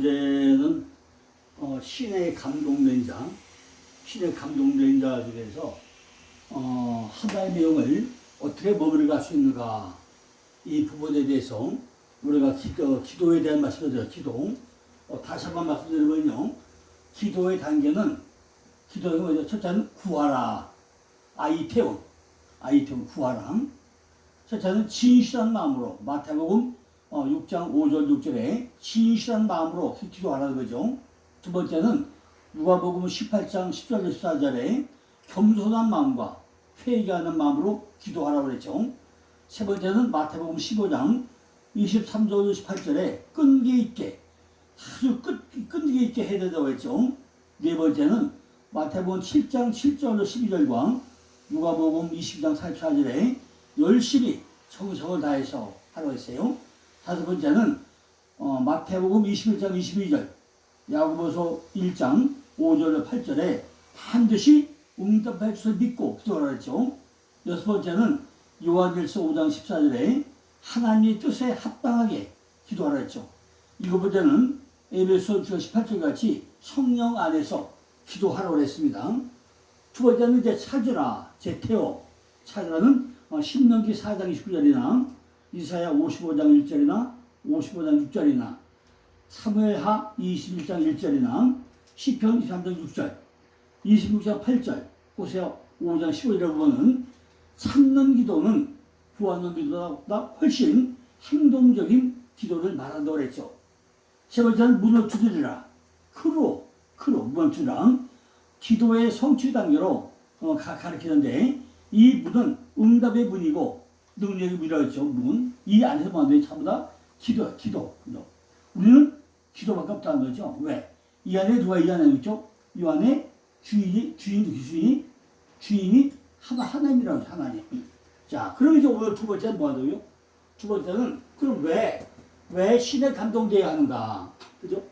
어제는 신의 감동된자 중에서 하나의 내용을 어떻게 머물러 갈 수 있는가, 이 부분에 대해서 우리가 기도에 대한 말씀을 드려요. 기도. 다시 한번 말씀드리면요, 기도의 단계는 뭐죠? 첫째는 구하라. 아이테온 구하라. 첫째는 진실한 마음으로, 마태복음 6장 5절 6절에 진실한 마음으로 기도하라는 거죠. 두 번째는 누가복음 18장 10절 14절에 겸손한 마음과 회개하는 마음으로 기도하라고 그랬죠. 세 번째는 마태복음 15장 23절 28절에 끈기 있게, 아주 끈기 있게 해야 된다고 했죠. 네 번째는 마태복음 7장 7절 12절과 누가복음 20장 44절에 열심히 정성을 다해서 하라고 했어요. 다섯 번째는 마태복음 21장 22절, 야고보서 1장 5절 8절에 반드시 응답할 것을 믿고 기도하라고 했죠. 여섯 번째는 요한일서 5장 14절에 하나님의 뜻에 합당하게 기도하라고 했죠. 일곱 번째는 에베소 18절 같이 성령 안에서 기도하라고 했습니다. 두 번째는 이제 찾으라, 제테오. 찾으라는 신명기 4장 29절이나 이사야 55장 1절이나 55장 6절이나 사무엘하 21장 1절이나 시편 23장 6절, 26장 8절, 호세아 5장 15절에 보면 찾는 기도는 구하는 기도보다 훨씬 행동적인 기도를 말한다고 그랬죠. 세 번째는 문을 두드리라. 크로 문을 두드리라. 기도의 성취 단계로 가르치는데, 이 문은 응답의 문이고 능력의 문이라고 했죠. 문. 이 안에서 뭐하는 게 전부 다 기도. 우리는 기도밖에 없다는 거죠. 왜? 이 안에 누가 이 안에 있죠? 이 안에 주인이 하나님이라고 하죠. 하나님. 자, 그럼 이제 오늘 두 번째는 뭐 하더요? 두 번째는 그럼 왜 신에 감동되어야 하는가? 그죠?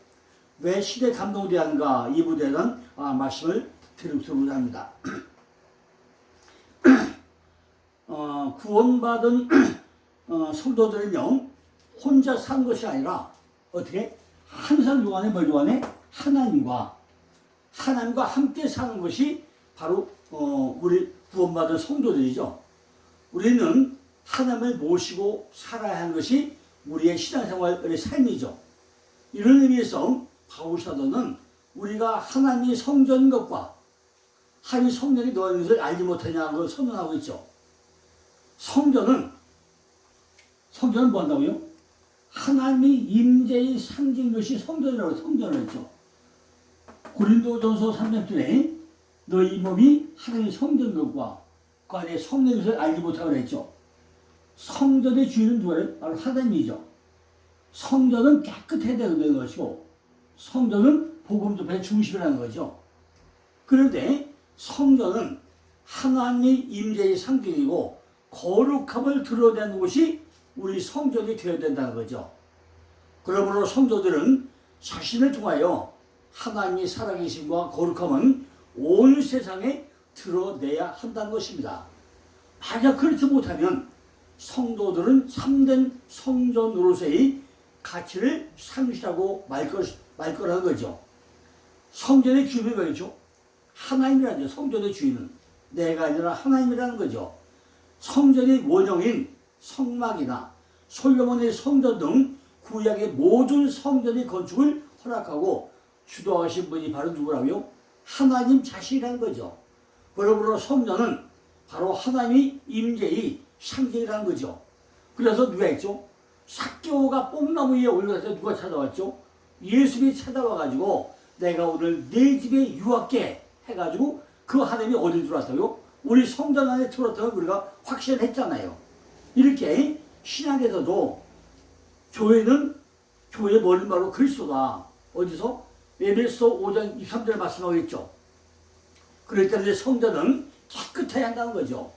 왜 신에 감동되어야 하는가? 이 부분에 대한 말씀을 드리도록 합니다. 구원받은 성도들은요, 혼자 산 것이 아니라 어떻게? 항상 요 안에 하나님과 함께 사는 것이 바로 우리 구원받은 성도들이죠. 우리는 하나님을 모시고 살아야 하는 것이 우리의 신앙생활의 삶이죠. 이런 의미에서 바울 사도는 우리가 하나님이 성전인 것과 하나님이 성전이 너희 있는 것을 알지 못하냐고 선언하고 있죠. 성전은 뭐 한다고요? 하나님이 임재의 상징인 것이 성전이라고 성전을 했죠. 고린도전서 3장줄에 너희 몸이 하나님의 성전인 것과 그 안에 성령인 것을 알지 못하고 그랬죠. 성전의 주인은 누구예요? 바로 하나님이죠. 성전은 깨끗해야 되는 것이고, 성전은 복음 전파의 중심이라는 거죠. 그런데 성전은 하나님의 임재의 상징이고 거룩함을 드러내는 곳이 우리 성전이 되어야 된다는 거죠. 그러므로 성도들은 자신을 통하여 하나님의 살아계심과 거룩함은 온 세상에 드러내야 한다는 것입니다. 만약 그렇지 못하면 성도들은 참된 성전으로서의 가치를 상실하고 말 거라는 거죠. 성전의 주인은 뭐죠? 하나님이라죠. 성전의 주인은 내가 아니라 하나님이라는 거죠. 성전의 원형인 성막이나 솔로몬의 성전 등 구약의 모든 성전의 건축을 허락하고 주도하신 분이 바로 누구라고요? 하나님 자신이라는 거죠. 그러므로 성전은 바로 하나님의 임재의 상징이라는 거죠. 그래서 누가 했죠? 삭개오가 뽕나무 위에 올라가서 누가 찾아왔죠? 예수님이 찾아와가지고 내가 오늘 내 집에 유학게 해가지고 그 하나님이 어디 들어왔어요? 우리 성전 안에 들어왔다고 우리가 확신했잖아요. 이렇게 신약에서도 교회는 교회의 머리는 바로 그리스도다. 어디서? 에베소 5장 23절에 말씀하고 있죠. 그럴 때 성전은 깨끗해야 한다는 거죠.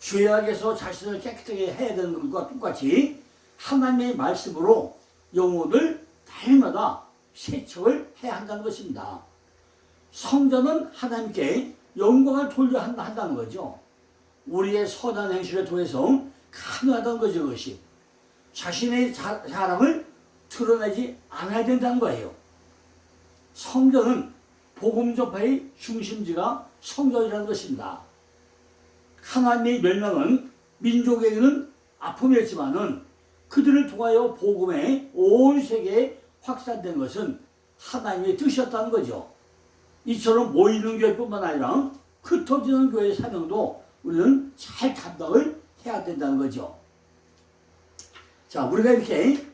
죄악에서 자신을 깨끗하게 해야 되는 것과 똑같이 하나님의 말씀으로 영혼을 날마다 세척을 해야 한다는 것입니다. 성전은 하나님께 영광을 돌려 한다는 거죠. 우리의 선한 행실을 통해서 가능하다는 거죠. 그것이 자신의 자랑을 드러내지 않아야 된다는 거예요. 성전은 복음 전파의 중심지가 성전이라는 것입니다. 하나님의 멸망은 민족에게는 아픔이었지만은 그들을 통하여 복음의 온 세계에 확산된 것은 하나님의 뜻이었다는 거죠. 이처럼 모이는 교회뿐만 아니라 흩어지는 교회의 사명도 우리는 잘 감당을 해야 된다는 거죠. 자, 우리가 이렇게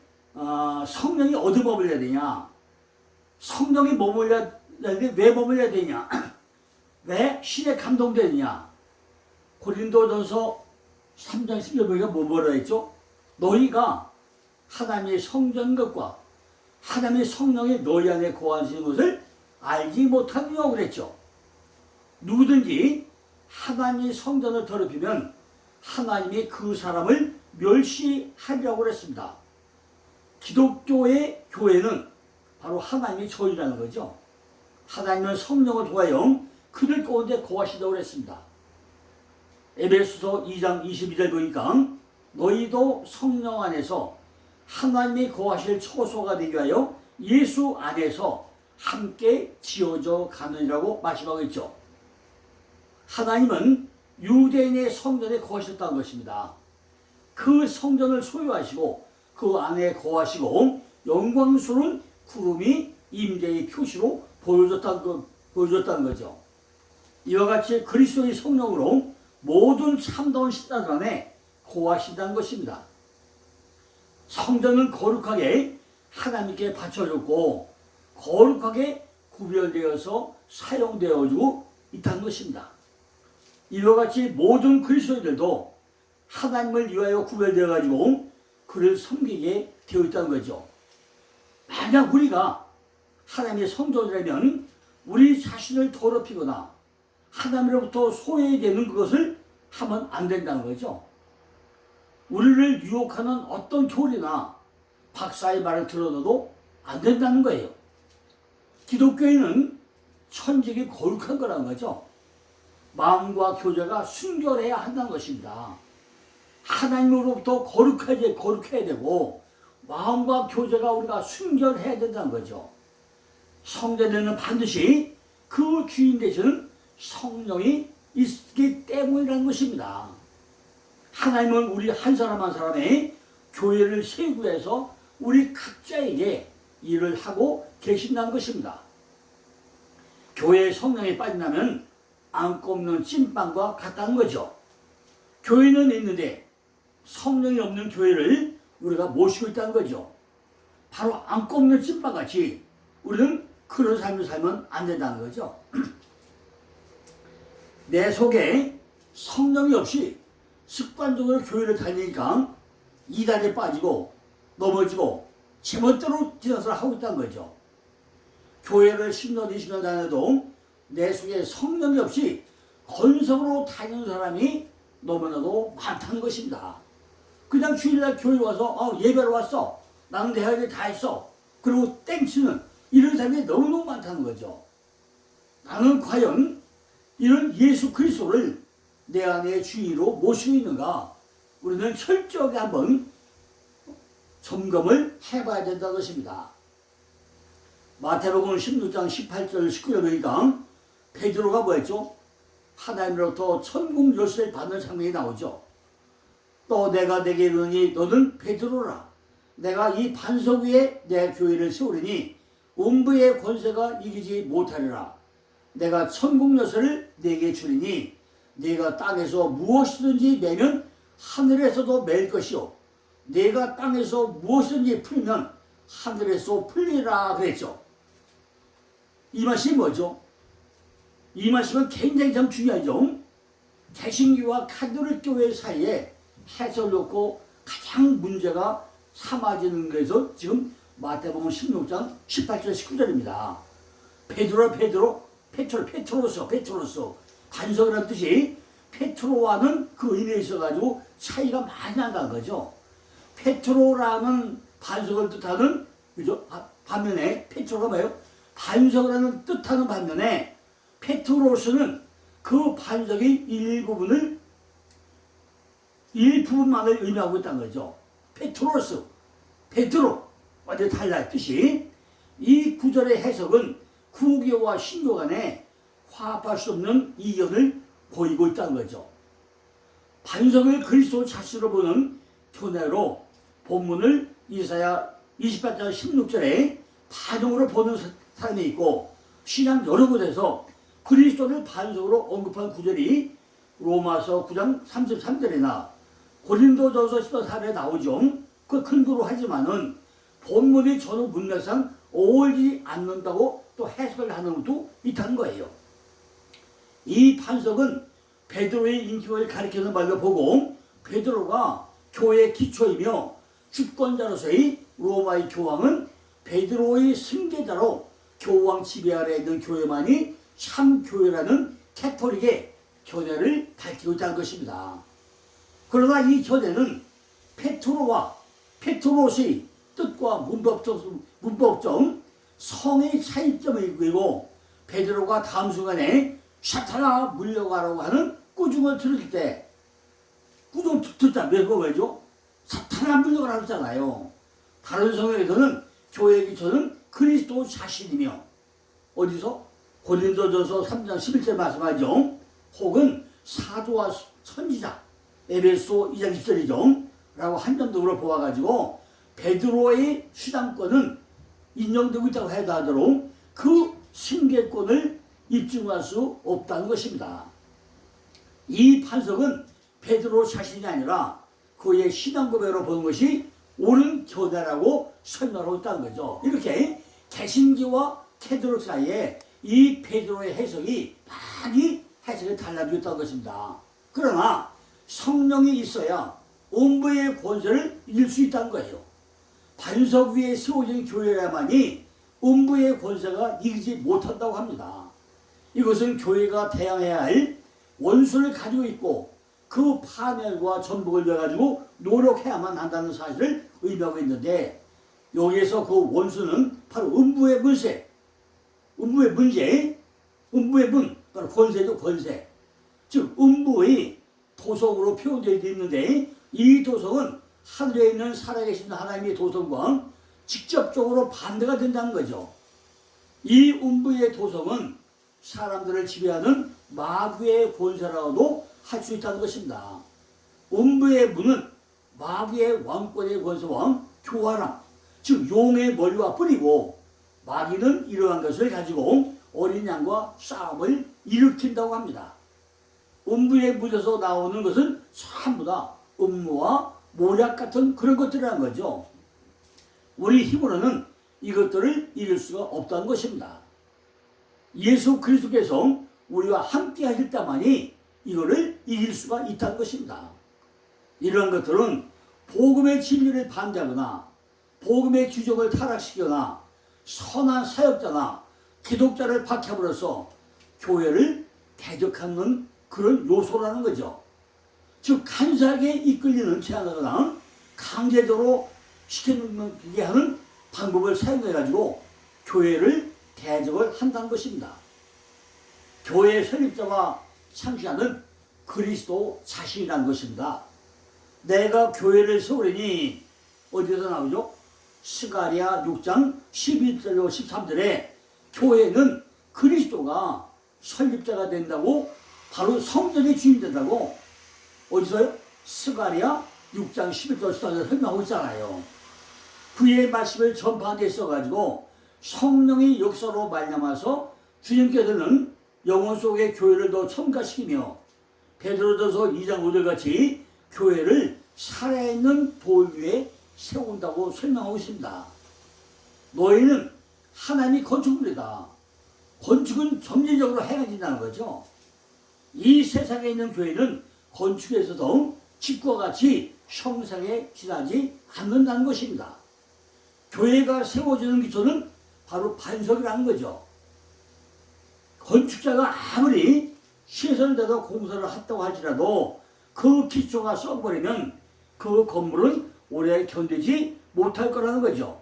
성령이 어디 머물러야 되냐? 성령이 머물러야 되는데 왜 머물러야 되냐? 왜 신에 감동되느냐? 고린도전서 3장 10절 보니까 뭐라 했죠? 너희가 하나님의 성전 것과 하나님의 성령이 너희 안에 거하시는 것을 알지 못하느냐고 그랬죠. 누구든지 하나님의 성전을 더럽히면 하나님이 그 사람을 멸시하리라고 그랬습니다. 기독교의 교회는 바로 하나님의 전이라는 거죠. 하나님은 성령을 통하여 그들 가운데 거하시다고 그랬습니다. 에베소서 2장 22절 보니까 너희도 성령 안에서 하나님이 거하실 처소가 되게 하여 예수 안에서 함께 지어져 가느니라고 말씀하고 있죠. 하나님은 유대인의 성전에 거하셨다는 것입니다. 그 성전을 소유하시고 그 안에 거하시고 영광스러운 구름이 임재의 표시로 보여줬다는 거죠. 이와 같이 그리스도의 성령으로 모든 참다운 신자들 안에 거하신다는 것입니다. 성전은 거룩하게 하나님께 바쳐졌고 거룩하게 구별되어서 사용되어지고 있다는 것입니다. 이와 같이 모든 그리스도인들도 하나님을 위하여 구별되어 가지고 그를 섬기게 되어 있다는 거죠. 만약 우리가 하나님의 성전이라면 우리 자신을 더럽히거나 하나님으로부터 소외되는 그것을 하면 안 된다는 거죠. 우리를 유혹하는 어떤 교리나 박사의 말을 들어도 안 된다는 거예요. 기독교인은 천직이 거룩한 거라는 거죠. 마음과 교제가 순결해야 한다는 것입니다. 하나님으로부터 거룩해야 되고 마음과 교제가 우리가 순결해야 된다는 거죠. 성전에는 반드시 그 주인 되시는 성령이 있기 때문이라는 것입니다. 하나님은 우리 한 사람 한 사람의 교회를 세우기 위해서 우리 각자에게 일을 하고 계신다는 것입니다. 교회에 성령이 빠진다면 안고 없는 찐빵과 같다는 거죠. 교회는 있는데 성령이 없는 교회를 우리가 모시고 있다는 거죠. 바로 안고 없는 찐빵같이 우리는 그런 삶을 살면 안 된다는 거죠. 내 속에 성령이 없이 습관적으로 교회를 다니니까 이단에 빠지고 넘어지고 제멋대로 지나서 하고 있다는 거죠. 교회를 10년, 20년 다녀도 내 속에 성령이 없이 건성으로 다니는 사람이 너무나도 많다는 것입니다. 그냥 주일날 교회 와서 예배로 왔어. 나는 내 할 일 다 했어. 그리고 땡치는 이런 사람이 너무너무 많다는 거죠. 나는 과연 이런 예수 그리스도를 내 안에 주인으로 모시고 있는가? 우리는 철저하게 한번 점검을 해봐야 된다는 것입니다. 마태복음 16장 18절 19절 보니까 베드로가 뭐였죠? 하나님으로부터 천국 열쇠를 받는 장면이 나오죠. 또 내가 내게 이르노니 너는 베드로라. 내가 이 반석 위에 내 교회를 세우리니 음부의 권세가 이기지 못하리라. 내가 천국 열쇠를 내게 주리니 네가 땅에서 무엇이든지 매면 하늘에서도 맬 것이요 네가 땅에서 무엇이든지 풀면 하늘에서 풀리라 그랬죠. 이 말씀이 뭐죠? 이 말씀은 굉장히 참 중요하죠. 개신교와 가톨릭 교회 사이에 해석을 놓고 가장 문제가 삼아지는 것에서 지금 마태복음 16장 18절 19절입니다. 페트로스 반석이라는 뜻이 페트로와는 그 의미에 있어가지고 차이가 많이 난다는 거죠. 페트로라는 반석을 뜻하는 그죠? 반면에 페트로가 뭐예요? 반석이라는 뜻하는 반면에 페트로스는 그 반석의 일부분만을 의미하고 있다는 거죠. 페트로 완전히 달라요. 뜻이. 이 구절의 해석은 구교와 신교 간에 화합할 수 없는 이견을 보이고 있다는 거죠. 반석을 그리스도 자신으로 보는 교내로 본문을 이사야 28장 16절에 반영으로 보는 사람이 있고, 신약 여러 곳에서 그리스도를 반석으로 언급한 구절이 로마서 9장 33절이나 고린도전서 14절에 나오죠. 그 근거로 하지만은 본문이 전후 문맥상 어울리지 않는다고 또 해석을 하는 것도 있다는 거예요. 이 반석은 베드로의 인격을 가리키는 말로 보고, 베드로가 교회의 기초이며 주권자로서의 로마의 교황은 베드로의 승계자로 교황 지배 아래 있는 교회만이 참 교회라는 캐톨릭의 견해를 밝히고 있다는 것입니다. 그러나 이 견해는 페트로와 페트로스의 뜻과 문법적 성의 차이점을 이고, 베드로가 다음 순간에 사탄아 물려가라고 하는 꾸중을 들을 때, 꾸중 듣자 왜죠? 사탄아 물려가라고 했잖아요. 다른 성경에서는 교회의 기초는 그리스도 자신이며, 어디서? 고린도전서 3장 11절 말씀하죠. 혹은 사도와 선지자, 에베소 2장 10절이죠. 라고 한정적으로 보아가지고 베드로의 수장권은 인정되고 있다고 하더라도 그 승계권을 입증할 수 없다는 것입니다. 이 판석은 베드로 자신이 아니라 그의 신앙 고백으로 보는 것이 옳은 견해라고 설명하고 있다는 거죠. 이렇게 개신교와 캐톨릭 사이에 이 베드로의 해석이 많이 해석이 달라지고 있다는 것입니다. 그러나 성령이 있어야 음부의 권세를 이길 수 있다는 거예요. 반석 위에 세워진 교회야만이 음부의 권세가 이기지 못한다고 합니다. 이것은 교회가 대항해야 할 원수를 가지고 있고 그 파멸과 전복을 위해 가지고 노력해야만 한다는 사실을 의미하고 있는데, 여기에서 그 원수는 바로 음부의 문세, 음부의 문제, 음부의 문, 바로 권세죠, 권세. 즉 음부의 도성으로 표현되어 있는데, 이 도성은 하늘에 있는 살아계신 하나님의 도성과 직접적으로 반대가 된다는 거죠. 이 음부의 도성은 사람들을 지배하는 마귀의 권세라고도 할 수 있다는 것입니다. 음부의 문은 마귀의 왕권의 권세와 교활함, 즉 용의 머리와 뿌리고, 마귀는 이러한 것을 가지고 어린 양과 싸움을 일으킨다고 합니다. 음부의 문에서 나오는 것은 전부 다 음모와 모략 같은 그런 것들이라는 거죠. 우리 힘으로는 이것들을 이길 수가 없다는 것입니다. 예수 그리스도께서 우리와 함께 하실 때만이 이거를 이길 수가 있다는 것입니다. 이러한 것들은 복음의 진리를 반대하거나 복음의 규정을 타락시키거나 선한 사역자나 기독자를 박해함으로써 교회를 대적하는 그런 요소라는 거죠. 즉 간사하게 이끌리는 제안하거나 강제적으로 시키게 하는 방법을 사용해가지고 교회를 대적을 한다는 것입니다. 교회 설립자와 창시자는 그리스도 자신이라는 것입니다. 내가 교회를 세우려니 어디서 나오죠? 스가랴 6장 12절로 13절에 교회는 그리스도가 설립자가 된다고, 바로 성전의 주인이 된다고 어디서요? 스가랴 6장 11절 14절 설명하고 있잖아요. 그의 말씀을 전파한 데 있어가지고 성령의 역사로 말미암아서 주님께서는 영혼 속의 교회를 더 첨가시키며 베드로전서 2장 5절 같이 교회를 살아있는 돌 위에 세운다고 설명하고 있습니다. 너희는 하나님이 건축물이다. 건축은 점진적으로 행해진다는 거죠. 이 세상에 있는 교회는 건축에 있어서 집과 같이 형상해지지 않는다는 것입니다. 교회가 세워지는 기초는 바로 반석이라는 거죠. 건축자가 아무리 시선을 대서 공사를 했다고 할지라도 그 기초가 썩어버리면 그 건물은 오래 견디지 못할 거라는 거죠.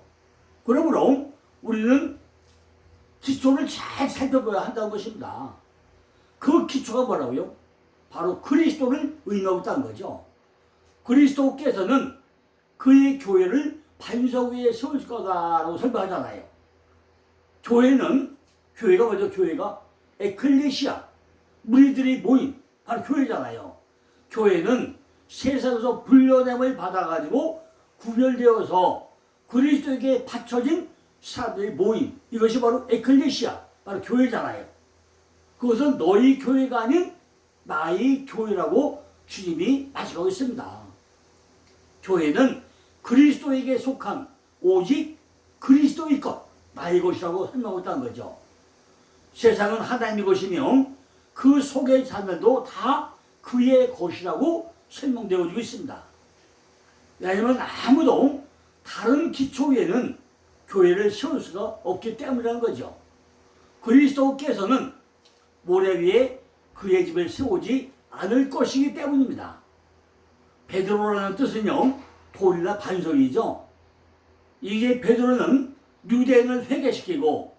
그러므로 우리는 기초를 잘 살펴봐야 한다는 것입니다. 그 기초가 뭐라고요? 바로 그리스도를 의미하고 있다는 거죠. 그리스도께서는 그의 교회를 반석 위에 세울 거다라고 설명하잖아요. 교회는 교회가 뭐죠? 교회가 에클레시아, 무리들이 모인 바로 교회잖아요. 교회는 세상에서 불려냄을 받아가지고 구별되어서 그리스도에게 바쳐진 사람들이 모인, 이것이 바로 에클레시아, 바로 교회잖아요. 그것은 너희 교회가 아닌 나의 교회라고 주님이 말씀하고 있습니다. 교회는 그리스도에게 속한 오직 그리스도의 것, 나의 것이라고 설명하고 있다는 거죠. 세상은 하나님의 것이며 그 속의 자들도 다 그의 것이라고 설명되어지고 있습니다. 왜냐하면 아무도 다른 기초 위에는 교회를 세울 수가 없기 때문이라는 거죠. 그리스도께서는 모래 위에 그의 집을 세우지 않을 것이기 때문입니다. 베드로라는 뜻은요, 돌이나 반석이죠. 이게 베드로는 유대인을 회개시키고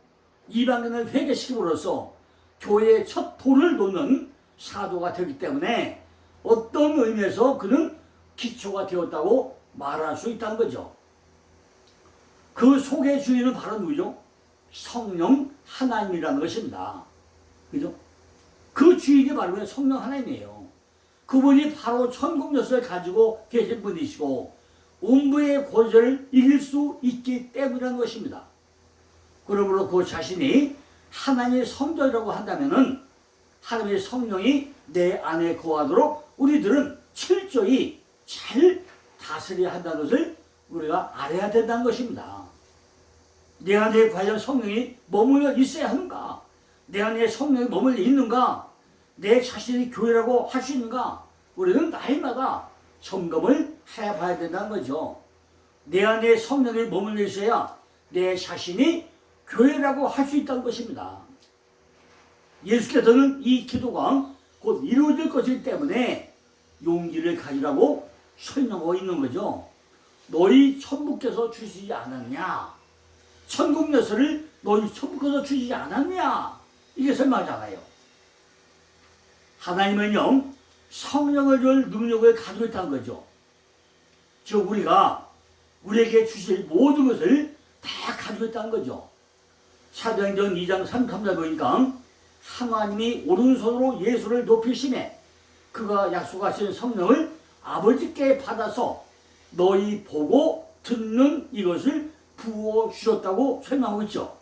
이방인을 회개시킴으로써 교회의 첫 돌을 놓는 사도가 되기 때문에 어떤 의미에서 그는 기초가 되었다고 말할 수 있다는 거죠. 그 속의 주인은 바로 누구죠? 성령 하나님이라는 것입니다. 그죠? 그 주인이 바로 성령 하나님이에요. 그분이 바로 천국 역사를 가지고 계신 분이시고 음부의 권세를 이길 수 있기 때문이라는 것입니다. 그러므로 그 자신이 하나님의 성전이라고 한다면은 하나님의 성령이 내 안에 거하도록 우리들은 철저히 잘 다스려야 한다는 것을 우리가 알아야 된다는 것입니다. 내 안에 과연 성령이 머물러 있어야 하는가? 내 안에 성령이 머물러 있는가? 내 자신이 교회라고 할 수 있는가? 우리는 날마다 점검을 해봐야 된다는 거죠. 내 안에 성령이 머물러 있어야 내 자신이 교회라고 할 수 있다는 것입니다. 예수께서는 이 기도가 곧 이루어질 것이기 때문에 용기를 가지라고 설명하고 있는 거죠. 너희 천부께서 주시지 않았냐? 천국 열쇠를 너희 천부께서 주시지 않았냐? 이게 설명하잖아요. 하나님은요, 성령을 줄 능력을 가지고 있다는 거죠. 즉 우리에게 주실 모든 것을 다 가지고 있다는 거죠. 사도행전 2장 33절 보니까 하나님이 오른손으로 예수를 높이시매 그가 약속하신 성령을 아버지께 받아서 너희 보고 듣는 이것을 부어 주셨다고 설명하고 있죠.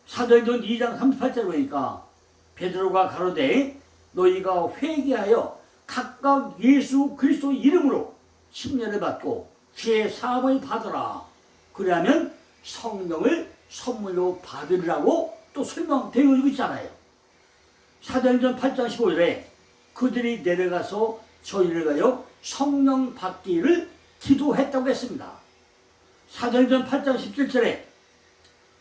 사도행전 2장 38절 보니까 베드로가 가로되 너희가 회개하여 각각 예수 그리스도 이름으로 침례를 받고 죄 사함을 받으라. 그러면 성령을 선물로 받으리라고 또 설명되어 있잖아요. 사도행전 8장 15절에 그들이 내려가서 저희를 가여 성령 받기를 기도했다고 했습니다. 사도행전 8장 17절에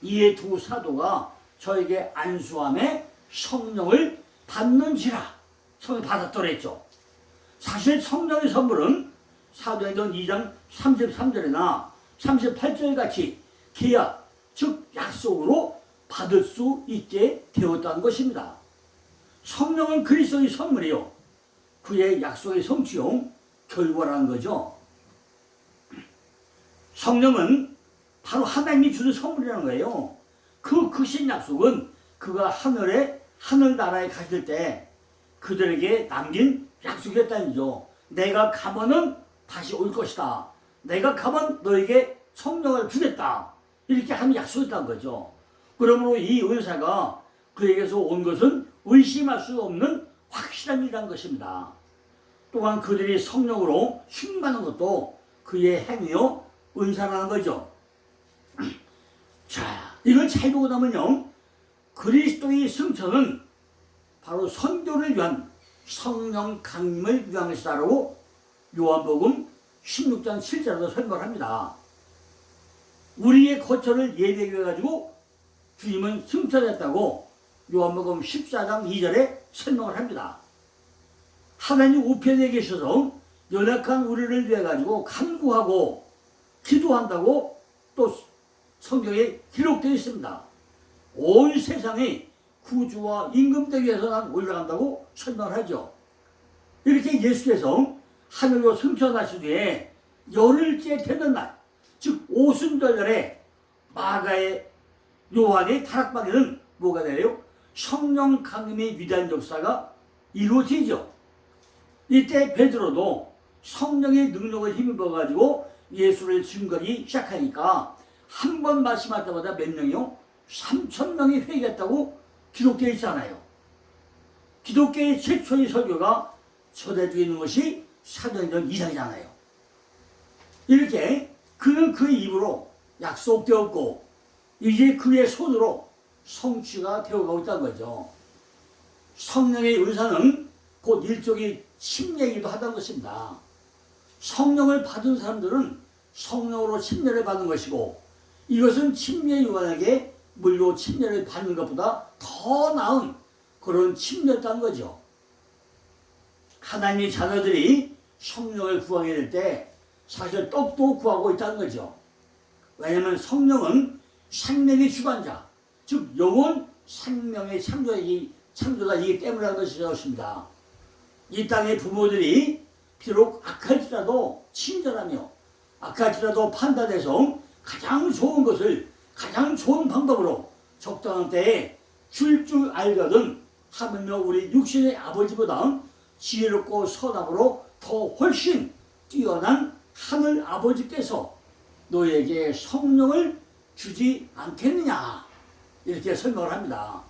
이에 두 사도가 저에게 안수함에 성령을 받는지라. 성령 받았더라 했죠. 사실 성령의 선물은 사도행전 2장 33절이나 38절 같이 계약, 즉 약속으로 받을 수 있게 되었다는 것입니다. 성령은 그리스도의 선물이요, 그의 약속의 성취용 결과라는 거죠. 성령은 바로 하나님이 주는 선물이라는 거예요. 그 크신 약속은 그가 하늘나라에 가실 때 그들에게 남긴 약속이었다는 거죠. 내가 가면은 다시 올 것이다. 내가 가면 너에게 성령을 주겠다. 이렇게 하는 약속이었다는 거죠. 그러므로 이 은사가 그에게서 온 것은 의심할 수 없는 확실한 일이라는 것입니다. 또한 그들이 성령으로 충만한 것도 그의 행위요 은사라는 거죠. 자, 이걸 잘 보고 나면요, 그리스도의 승천은 바로 선교를 위한 성령 강림을 위한 것이다라고 요한복음 16장 7절에서 설명합니다. 우리의 거처를 예배해 가지고 주님은 승천했다고 요한복음 14장 2절에 설명을 합니다. 하나님 우편에 계셔서 연약한 우리를 위해 가지고 간구하고 기도한다고 또 성경에 기록되어 있습니다. 온 세상이 구주와 임금되기 위해서 난 올라간다고 설명을 하죠. 이렇게 예수께서 하늘로 승천하신 뒤에 열흘째 되는 날, 즉 오순절날에 마가의 요한의 다락방에는 뭐가 돼요? 성령 강림의 위대한 역사가 이루어지죠. 이때 베드로도 성령의 능력을 힘입어가지고 예수를 증거하기 시작하니까 한 번 말씀할 때마다 몇 명이요? 3,000명이 회개했다고 기록되어 있잖아요. 기독교의 최초의 설교가 전해지고 있는 것이 사도행전 이상이잖아요. 이렇게 그는 그의 입으로 약속되었고 이제 그의 손으로 성취가 되어가고 있다는 거죠. 성령의 은사는 곧 일종의 침례이기도 하다는 것입니다. 성령을 받은 사람들은 성령으로 침례를 받는 것이고 이것은 침례 요한에게 물로 침례를 받는 것보다 더 나은 그런 침례였다는 거죠. 하나님의 자녀들이 성령을 구하게 될 때 사실 떡도 구하고 있다는 거죠. 왜냐하면 성령은 생명의 주관자, 즉 영혼 생명의 창조자이기 때문에 하는 것이었습니다. 이 땅의 부모들이 비록 악할지라도 친절하며 악할지라도 판단해서 가장 좋은 것을 가장 좋은 방법으로 적당한 때에 줄 알거든 하물며 우리 육신의 아버지보다 지혜롭고 선함으로 더 훨씬 뛰어난 하늘 아버지께서 너에게 성령을 주지 않겠느냐 이렇게 설명을 합니다.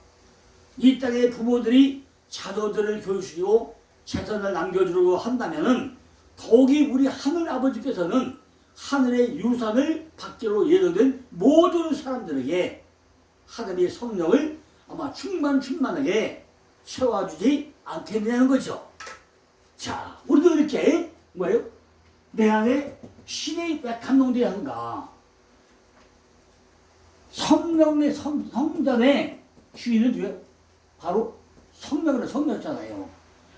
이 땅의 부모들이 자녀들을 교육시키고 재산을 남겨주려고 한다면 더욱이 우리 하늘 아버지께서는 하늘의 유산을 받기로 예정된 모든 사람들에게 하나님의 성령을 아마 충만하게 채워주지 않겠느냐는 거죠. 자, 우리도 이렇게 뭐예요? 내 안에 신이 왜 감동되어야 하는가? 성전의 주인은 누구예요? 바로 성령이잖아요.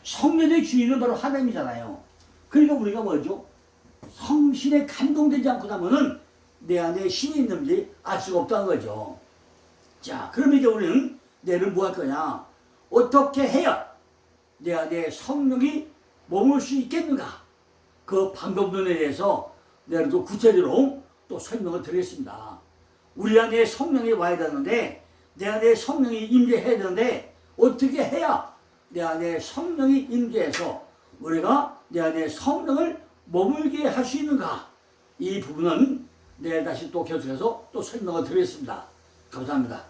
성령의 주인은 바로 하나님이잖아요. 그러니까 우리가 뭐죠? 성신에 감동되지 않고 나면은 내 안에 신이 있는지 알 수가 없다는 거죠. 자, 그러면 이제 우리는 내일은 뭐 할 거냐? 어떻게 해야 내 안에 성령이 머물 수 있겠는가? 그 방법론에 대해서 내일도 구체적으로 또 설명을 드리겠습니다. 우리 안에 성령이 와야 되는데 내 안에 성령이 임재해야 되는데 어떻게 해야 내 안에 성령이 임재해서 우리가 내 안에 성령을 머물게 할 수 있는가? 이 부분은 내일 다시 또 계속해서 또 설명을 드리겠습니다. 감사합니다.